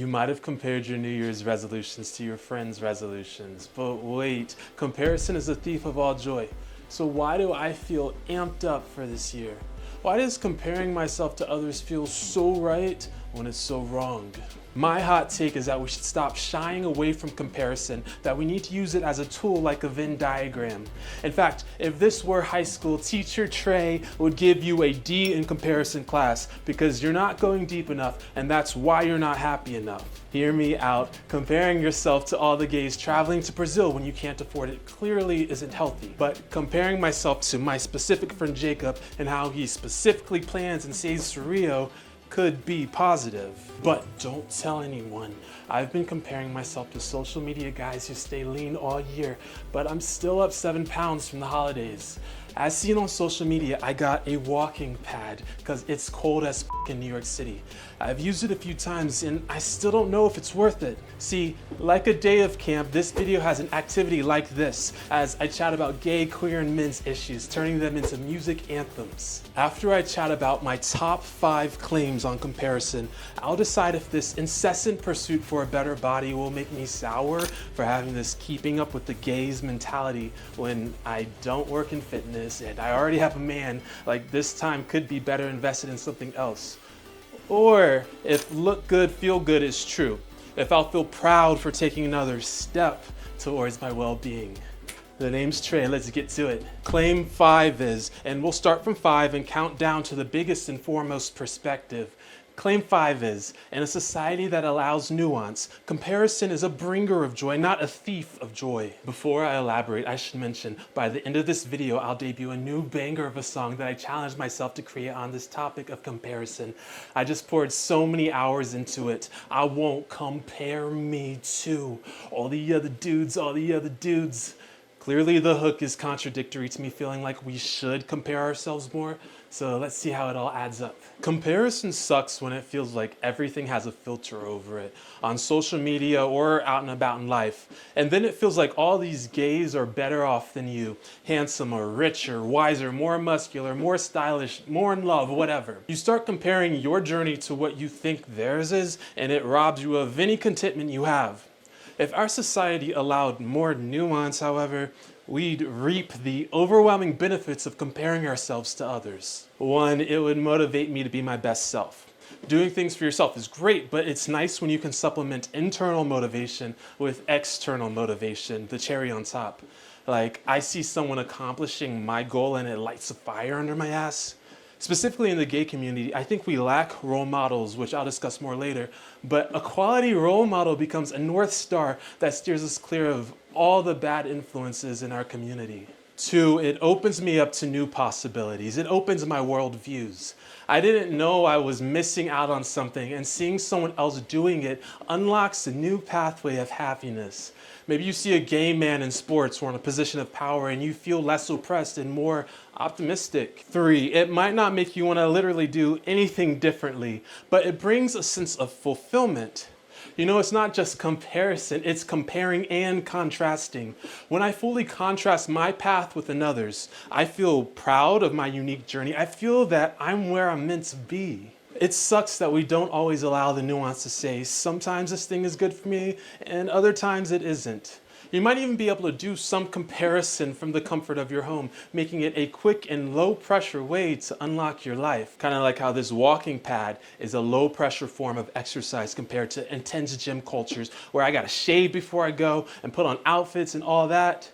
You might have compared your New Year's resolutions to your friends' resolutions, but wait, comparison is the thief of all joy. So why do I feel amped up for this year? Why does comparing myself to others feel so right when it's so wrong? My hot take is that we should stop shying away from comparison, that we need to use it as a tool like a Venn diagram. In fact, if this were high school, teacher Trey would give you a D in comparison class because you're not going deep enough and that's why you're not happy enough. Hear me out. Comparing yourself to all the gays traveling to Brazil when you can't afford it clearly isn't healthy. But comparing myself to my specific friend Jacob and how he specifically plans and saves for Rio could be positive. But don't tell anyone. I've been comparing myself to social media guys who stay lean all year, but I'm still up 7 pounds from the holidays. As seen on social media, I got a walking pad because it's cold as in New York City. I've used it a few times and I still don't know if it's worth it. See, like a day of camp, this video has an activity like this as I chat about gay, queer, and men's issues, turning them into music anthems. After I chat about my top 5 claims on comparison, I'll decide if this incessant pursuit for a better body will make me sour for having this keeping up with the gays mentality when I don't work in fitness and I already have a man. Like, this time could be better invested in something else. Or if look good, feel good is true, if I'll feel proud for taking another step towards my well-being. The name's Trey, let's get to it. Claim 5 is, and we'll start from 5 and count down to the biggest and foremost perspective. Claim 5 is, in a society that allows nuance, comparison is a bringer of joy, not a thief of joy. Before I elaborate, I should mention, by the end of this video, I'll debut a new banger of a song that I challenged myself to create on this topic of comparison. I just poured so many hours into it. I won't compare me to all the other dudes. Clearly the hook is contradictory to me feeling like we should compare ourselves more, so let's see how it all adds up. Comparison sucks when it feels like everything has a filter over it, on social media or out and about in life. And then it feels like all these gays are better off than you, handsomer, richer, wiser, more muscular, more stylish, more in love, whatever. You start comparing your journey to what you think theirs is, and it robs you of any contentment you have. If our society allowed more nuance, however, we'd reap the overwhelming benefits of comparing ourselves to others. 1, it would motivate me to be my best self. Doing things for yourself is great, but it's nice when you can supplement internal motivation with external motivation, the cherry on top. Like, I see someone accomplishing my goal and it lights a fire under my ass. Specifically in the gay community, I think we lack role models, which I'll discuss more later, but a quality role model becomes a North Star that steers us clear of all the bad influences in our community. 2, it opens me up to new possibilities. It opens my worldviews. I didn't know I was missing out on something, and seeing someone else doing it unlocks a new pathway of happiness. Maybe you see a gay man in sports or in a position of power and you feel less oppressed and more optimistic. 3, it might not make you want to literally do anything differently, but it brings a sense of fulfillment. You know, it's not just comparison, it's comparing and contrasting. When I fully contrast my path with another's, I feel proud of my unique journey. I feel that I'm where I'm meant to be. It sucks that we don't always allow the nuance to say, sometimes this thing is good for me, and other times it isn't. You might even be able to do some comparison from the comfort of your home, making it a quick and low pressure way to unlock your life. Kind of like how this walking pad is a low pressure form of exercise compared to intense gym cultures where I gotta shave before I go and put on outfits and all that.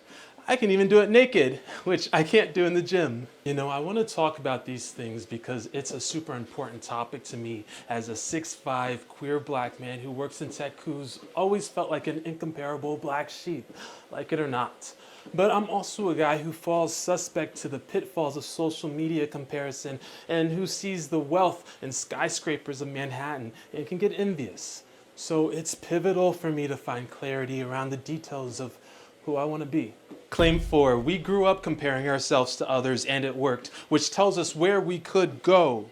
I can even do it naked, which I can't do in the gym. You know, I want to talk about these things because it's a super important topic to me as a 6'5" queer black man who works in tech who's always felt like an incomparable black sheep, like it or not. But I'm also a guy who falls suspect to the pitfalls of social media comparison and who sees the wealth and skyscrapers of Manhattan and can get envious. So it's pivotal for me to find clarity around the details of who I want to be. Claim 4, we grew up comparing ourselves to others and it worked, which tells us where we could go.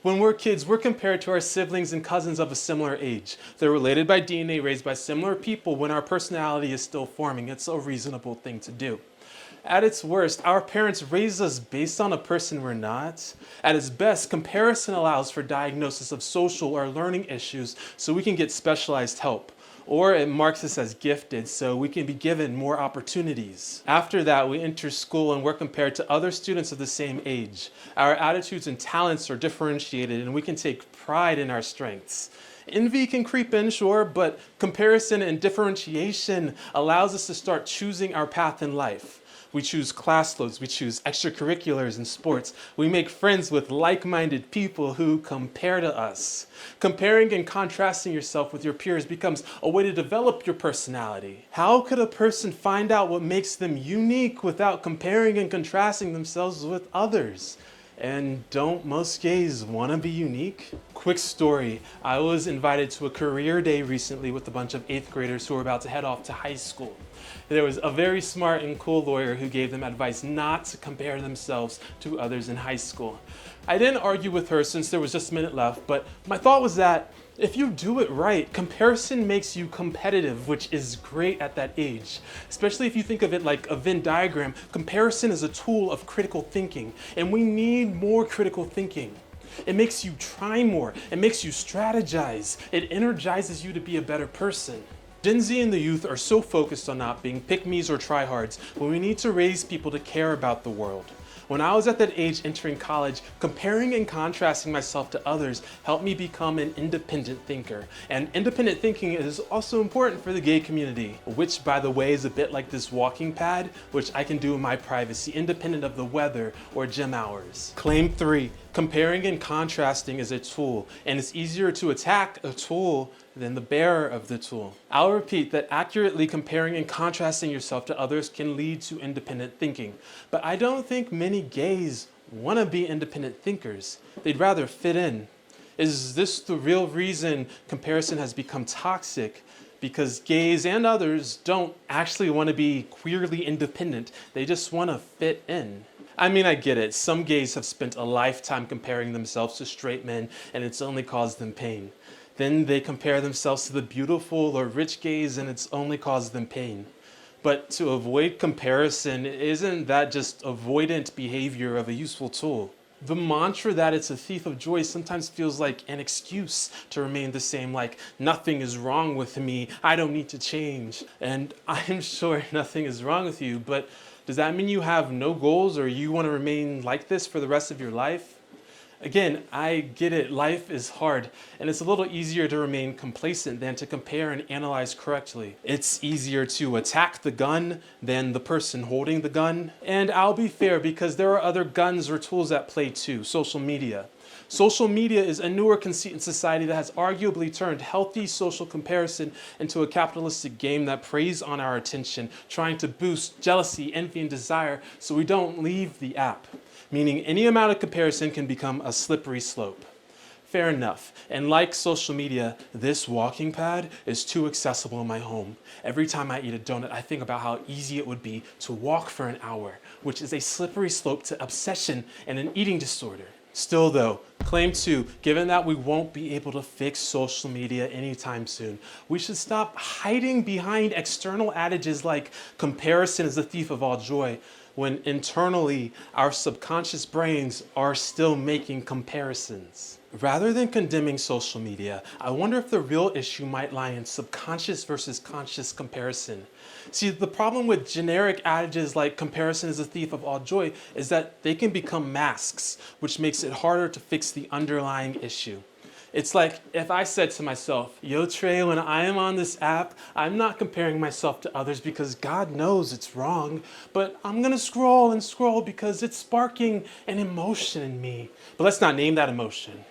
When we're kids, we're compared to our siblings and cousins of a similar age. They're related by DNA, raised by similar people when our personality is still forming. It's a reasonable thing to do. At its worst, our parents raised us based on a person we're not. At its best, comparison allows for diagnosis of social or learning issues so we can get specialized help. Or it marks us as gifted so we can be given more opportunities. After that, we enter school and we're compared to other students of the same age. Our attitudes and talents are differentiated and we can take pride in our strengths. Envy can creep in, sure, but comparison and differentiation allows us to start choosing our path in life. We choose class loads, we choose extracurriculars and sports. We make friends with like-minded people who compare to us. Comparing and contrasting yourself with your peers becomes a way to develop your personality. How could a person find out what makes them unique without comparing and contrasting themselves with others? And don't most gays want to be unique? Quick story, I was invited to a career day recently with a bunch of 8th graders who were about to head off to high school. There was a very smart and cool lawyer who gave them advice not to compare themselves to others in high school. I didn't argue with her since there was just a minute left, but my thought was that if you do it right, comparison makes you competitive, which is great at that age. Especially if you think of it like a Venn diagram, comparison is a tool of critical thinking, and we need more critical thinking. It makes you try more, it makes you strategize, it energizes you to be a better person. Gen Z and the youth are so focused on not being pick-me's or tryhards when we need to raise people to care about the world. When I was at that age entering college, comparing and contrasting myself to others helped me become an independent thinker. And independent thinking is also important for the gay community, which by the way is a bit like this walking pad, which I can do in my privacy, independent of the weather or gym hours. Claim 3, comparing and contrasting is a tool, and it's easier to attack a tool than the bearer of the tool. I'll repeat that accurately comparing and contrasting yourself to others can lead to independent thinking. But I don't think many gays want to be independent thinkers. They'd rather fit in. Is this the real reason comparison has become toxic? Because gays and others don't actually want to be queerly independent. They just want to fit in. I mean, I get it. Some gays have spent a lifetime comparing themselves to straight men and it's only caused them pain. Then they compare themselves to the beautiful or rich gays and it's only caused them pain. But to avoid comparison, isn't that just avoidant behavior of a useful tool? The mantra that it's a thief of joy sometimes feels like an excuse to remain the same, like nothing is wrong with me, I don't need to change. And I'm sure nothing is wrong with you, but does that mean you have no goals or you want to remain like this for the rest of your life? Again, I get it, life is hard, and it's a little easier to remain complacent than to compare and analyze correctly. It's easier to attack the gun than the person holding the gun. And I'll be fair because there are other guns or tools at play too, social media. Social media is a newer conceit in society that has arguably turned healthy social comparison into a capitalistic game that preys on our attention, trying to boost jealousy, envy, and desire so we don't leave the app. Meaning any amount of comparison can become a slippery slope. Fair enough. And like social media, this walking pad is too accessible in my home. Every time I eat a donut, I think about how easy it would be to walk for an hour, which is a slippery slope to obsession and an eating disorder. Still though, claim 2, given that we won't be able to fix social media anytime soon, we should stop hiding behind external adages like comparison is the thief of all joy, when internally our subconscious brains are still making comparisons. Rather than condemning social media, I wonder if the real issue might lie in subconscious versus conscious comparison. See, the problem with generic adages like comparison is the thief of all joy is that they can become masks, which makes it harder to fix the underlying issue. It's like if I said to myself, yo Trey, when I am on this app, I'm not comparing myself to others because God knows it's wrong, but I'm gonna scroll and scroll because it's sparking an emotion in me. But let's not name that emotion.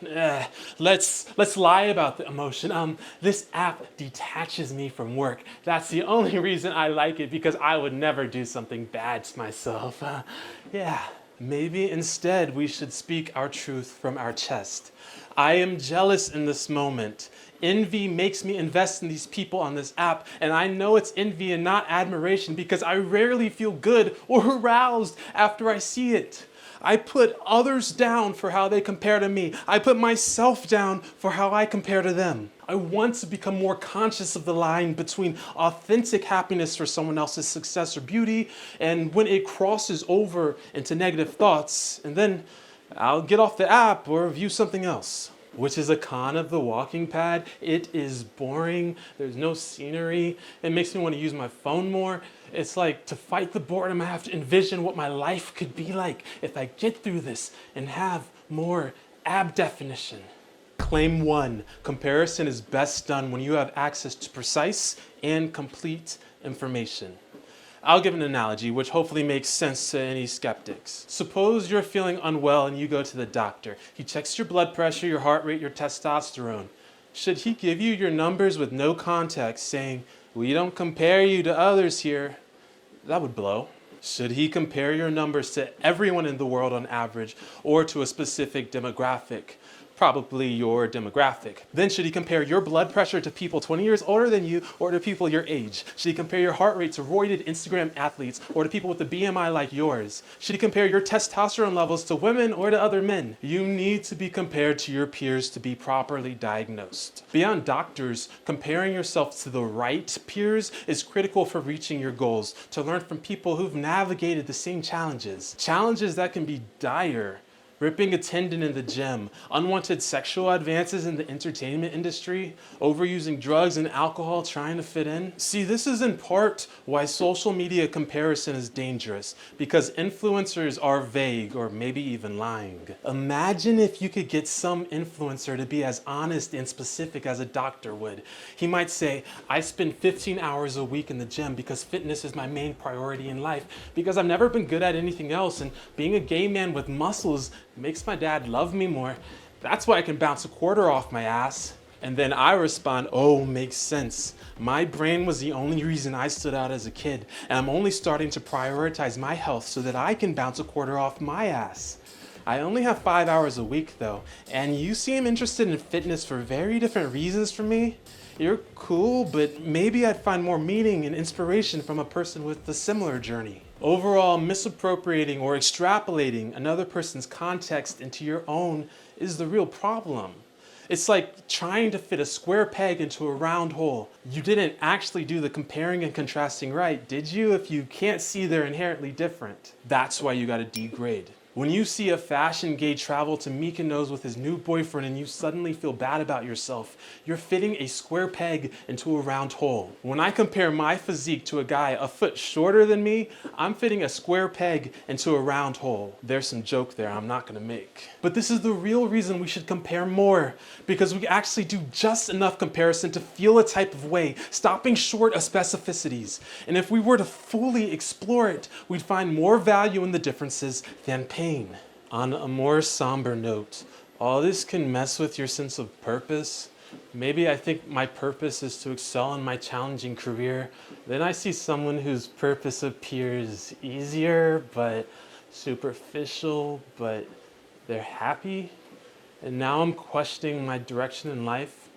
Let's lie about the emotion. This app detaches me from work. That's the only reason I like it because I would never do something bad to myself. Maybe instead we should speak our truth from our chest. I am jealous in this moment. Envy makes me invest in these people on this app, and I know it's envy and not admiration because I rarely feel good or aroused after I see it. I put others down for how they compare to me. I put myself down for how I compare to them. I want to become more conscious of the line between authentic happiness for someone else's success or beauty and when it crosses over into negative thoughts, and then I'll get off the app or view something else. Which is a con of the walking pad. It is boring. There's no scenery. It makes me want to use my phone more. It's like, to fight the boredom, I have to envision what my life could be like if I get through this and have more ab definition. Claim 1, comparison is best done when you have access to precise and complete information. I'll give an analogy which hopefully makes sense to any skeptics. Suppose you're feeling unwell and you go to the doctor. He checks your blood pressure, your heart rate, your testosterone. Should he give you your numbers with no context, saying, "We don't compare you to others here"? That would blow. Should he compare your numbers to everyone in the world on average or to a specific demographic? Probably your demographic. Then should he compare your blood pressure to people 20 years older than you or to people your age? Should he compare your heart rate to roided Instagram athletes or to people with a BMI like yours? Should he compare your testosterone levels to women or to other men? You need to be compared to your peers to be properly diagnosed. Beyond doctors, comparing yourself to the right peers is critical for reaching your goals, to learn from people who've navigated the same challenges. Challenges that can be dire. Ripping a tendon in the gym, unwanted sexual advances in the entertainment industry, overusing drugs and alcohol trying to fit in. See, this is in part why social media comparison is dangerous, because influencers are vague or maybe even lying. Imagine if you could get some influencer to be as honest and specific as a doctor would. He might say, "I spend 15 hours a week in the gym because fitness is my main priority in life, because I've never been good at anything else, and being a gay man with muscles makes my dad love me more. That's why I can bounce a quarter off my ass." And then I respond, "Oh, makes sense. My brain was the only reason I stood out as a kid, and I'm only starting to prioritize my health so that I can bounce a quarter off my ass. I only have 5 hours a week though, and you seem interested in fitness for very different reasons from me. You're cool, but maybe I'd find more meaning and inspiration from a person with a similar journey." Overall, misappropriating or extrapolating another person's context into your own is the real problem. It's like trying to fit a square peg into a round hole. You didn't actually do the comparing and contrasting right, did you, if you can't see they're inherently different? That's why you gotta degrade. When you see a fashion gay travel to Mykonos with his new boyfriend and you suddenly feel bad about yourself, you're fitting a square peg into a round hole. When I compare my physique to a guy a foot shorter than me, I'm fitting a square peg into a round hole. There's some joke there I'm not gonna make. But this is the real reason we should compare more, because we actually do just enough comparison to feel a type of way, stopping short of specificities. And if we were to fully explore it, we'd find more value in the differences than pain. On a more somber note, all this can mess with your sense of purpose. Maybe I think my purpose is to excel in my challenging career. Then I see someone whose purpose appears easier, but superficial, but they're happy. And now I'm questioning my direction in life.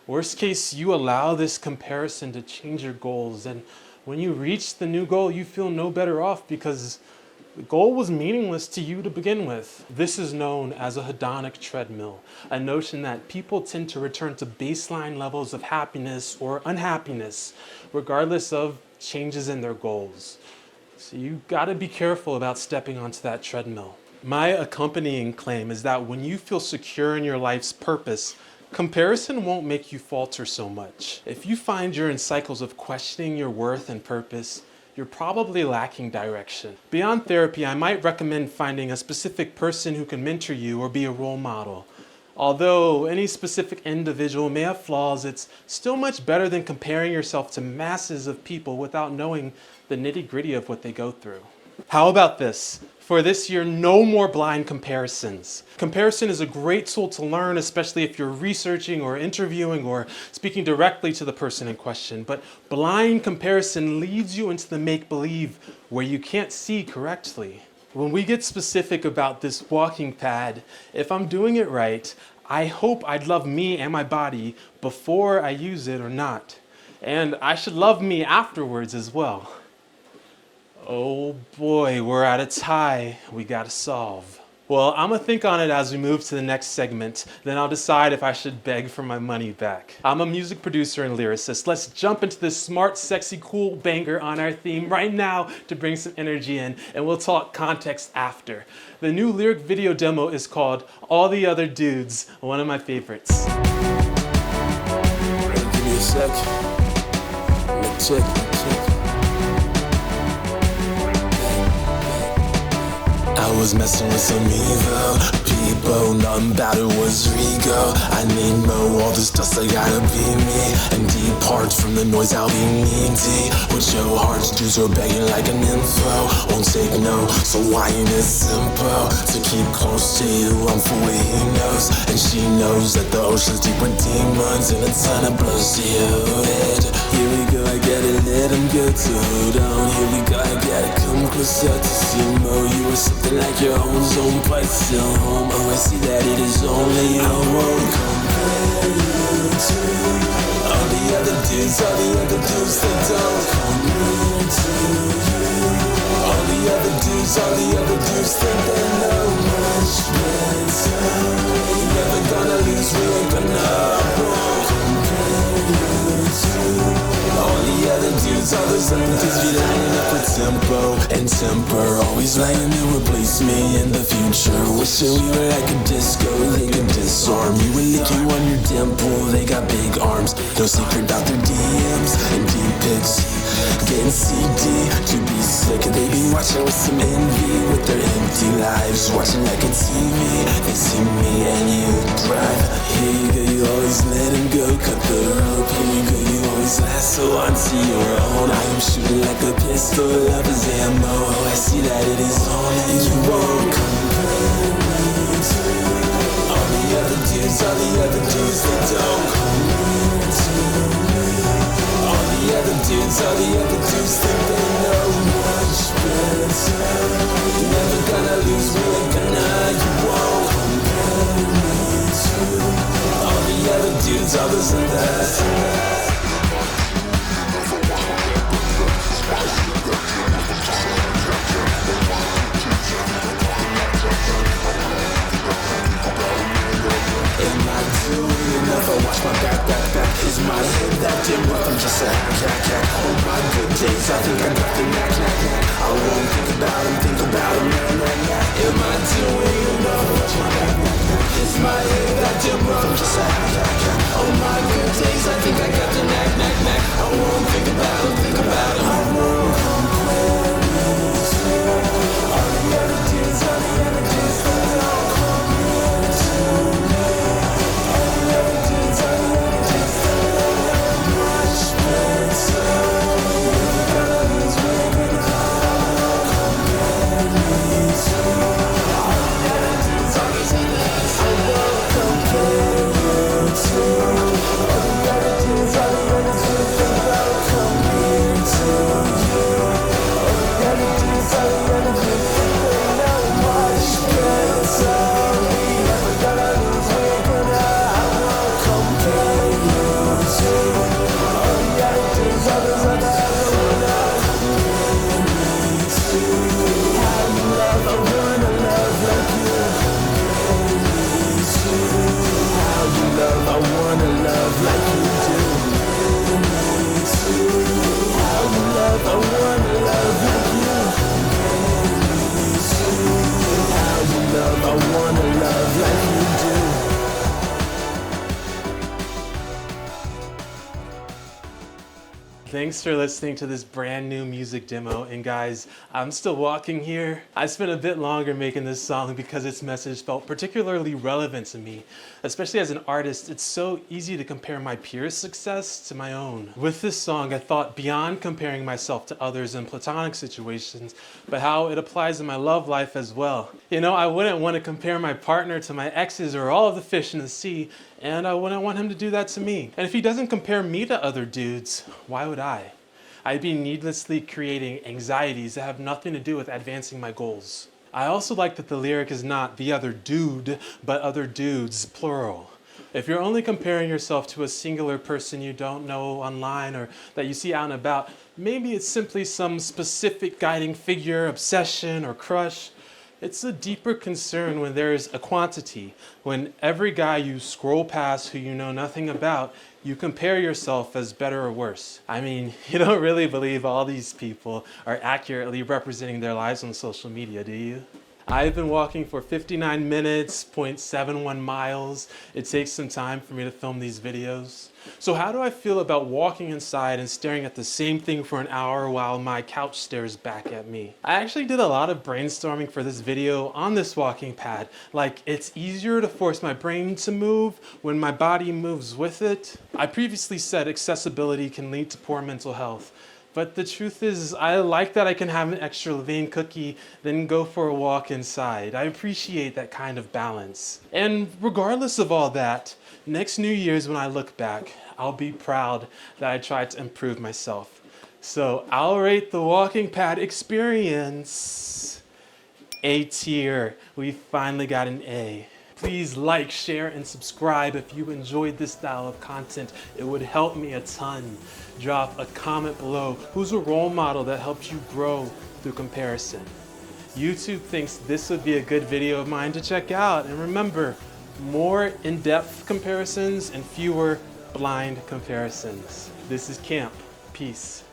Worst case, you allow this comparison to change your goals. And when you reach the new goal, you feel no better off because the goal was meaningless to you to begin with. This is known as a hedonic treadmill, a notion that people tend to return to baseline levels of happiness or unhappiness, regardless of changes in their goals. So you gotta be careful about stepping onto that treadmill. My accompanying claim is that when you feel secure in your life's purpose, comparison won't make you falter so much. If you find you're in cycles of questioning your worth and purpose, you're probably lacking direction. Beyond therapy, I might recommend finding a specific person who can mentor you or be a role model. Although any specific individual may have flaws, it's still much better than comparing yourself to masses of people without knowing the nitty-gritty of what they go through. How about this? For this year, no more blind comparisons. Comparison is a great tool to learn, especially if you're researching or interviewing or speaking directly to the person in question. But blind comparison leads you into the make-believe where you can't see correctly. When we get specific about this walking pad, if I'm doing it right, I hope I'd love me and my body before I use it or not. And I should love me afterwards as well. Oh boy, we're at a tie we gotta solve. Well, I'm gonna think on it as we move to the next segment, then I'll decide if I should beg for my money back. I'm a music producer and lyricist. Let's jump into this smart, sexy, cool banger on our theme right now to bring some energy in, and we'll talk context after. The new lyric video demo is called All the Other Dudes, one of my favorites. Give me a sec. Check. I was messing with some evil people, nothing about it was regal. I need more, all this dust, I gotta be me. And depart from the noise, I'll be needy. With your heart's dues are begging like an info. Won't take no, so why ain't it simple? To keep close to you, I'm for what he knows. And she knows that the ocean's deep with demons and a ton of blows to your head. Here we go, I gotta let him go to hold on. Here we go, I gotta come closer to see more. You were something like your own zone, but still home. Oh, I see that it is only you. I won't compare you to all the other dudes, all the other dudes that don't come near to you. All the other dudes, all the other dudes think they know much better. You're never gonna lose, we ain't gonna. I won't compare you to all the other dudes, all those other dudes be lining up with tempo and temper, always lying to replace me in the future. Wishing we were like a disco, they could disarm you and lick you on your dimple. They got big arms, no secret about their DMs and deep pics. Getting CD to be sick, they be watching with some envy with their empty lives, watching like a TV. They see me and you drive. Here you go, you always let him go, cut the rope. Here you go, you always lasso onto your own. I am shooting like a pistol, love is ammo. Oh, I see that it is on, and you won't compare me to all the other dudes, all the other dudes that don't come near to me. All the other dudes, all the other dudes think they know much better. You're never gonna lose, we ain't gonna. You won't compare me to all the other dudes, all those others. Watch my back. Is my head that dim? Rough, I'm just a hack. Oh my good days, I think I got the knack. I won't think about him, Am I doing enough? Watch my back. Is my head that dim? Rough, I'm just a hack. Oh my good days, I think I got the knack. I won't think about him, I won't compare me to all the other dudes, that don't come near to me. All the other dudes, that know much better. You're gonna lose, we ain't gonna. Compare me to all the other dudes, all these others. I won't compare you to all the other dudes, that don't come near to you. All the other dudes, think they know much better. We never gonna lose, we ain't gonna. I won't compare you to all the other dudes, all those others. Compare me to how you love, I wanna love like you. Compare me to how you love, I wanna love like you do. Compare me to how you love, I wanna love like you. Compare me to how you love, I wanna love like you do. Thanks for listening to this brand new music demo. And guys, I'm still walking here. I spent a bit longer making this song because its message felt particularly relevant to me. Especially as an artist, it's so easy to compare my peers' success to my own. With this song, I thought beyond comparing myself to others in platonic situations, but how it applies in my love life as well. You know, I wouldn't want to compare my partner to my exes or all of the fish in the sea, and I wouldn't want him to do that to me. And if he doesn't compare me to other dudes, why would I? I'd be needlessly creating anxieties that have nothing to do with advancing my goals. I also like that the lyric is not the other dude, but other dudes, plural. If you're only comparing yourself to a singular person you don't know online or that you see out and about, maybe it's simply some specific guiding figure, obsession, or crush. It's a deeper concern when there is a quantity, when every guy you scroll past who you know nothing about, you compare yourself as better or worse. I mean, you don't really believe all these people are accurately representing their lives on social media, do you? I've been walking for 59 minutes, 0.71 miles. It takes some time for me to film these videos. So how do I feel about walking inside and staring at the same thing for an hour while my couch stares back at me? I actually did a lot of brainstorming for this video on this walking pad. Like, it's easier to force my brain to move when my body moves with it. I previously said accessibility can lead to poor mental health. But the truth is, I like that I can have an extra Levain cookie, then go for a walk inside. I appreciate that kind of balance. And regardless of all that, next New Year's when I look back, I'll be proud that I tried to improve myself. So I'll rate the walking pad experience A tier. We finally got an A. Please like, share, and subscribe if you enjoyed this style of content. It would help me a ton. Drop a comment below. Who's a role model that helps you grow through comparison? YouTube thinks this would be a good video of mine to check out. And remember, more in-depth comparisons and fewer blind comparisons. This is Camp. Peace.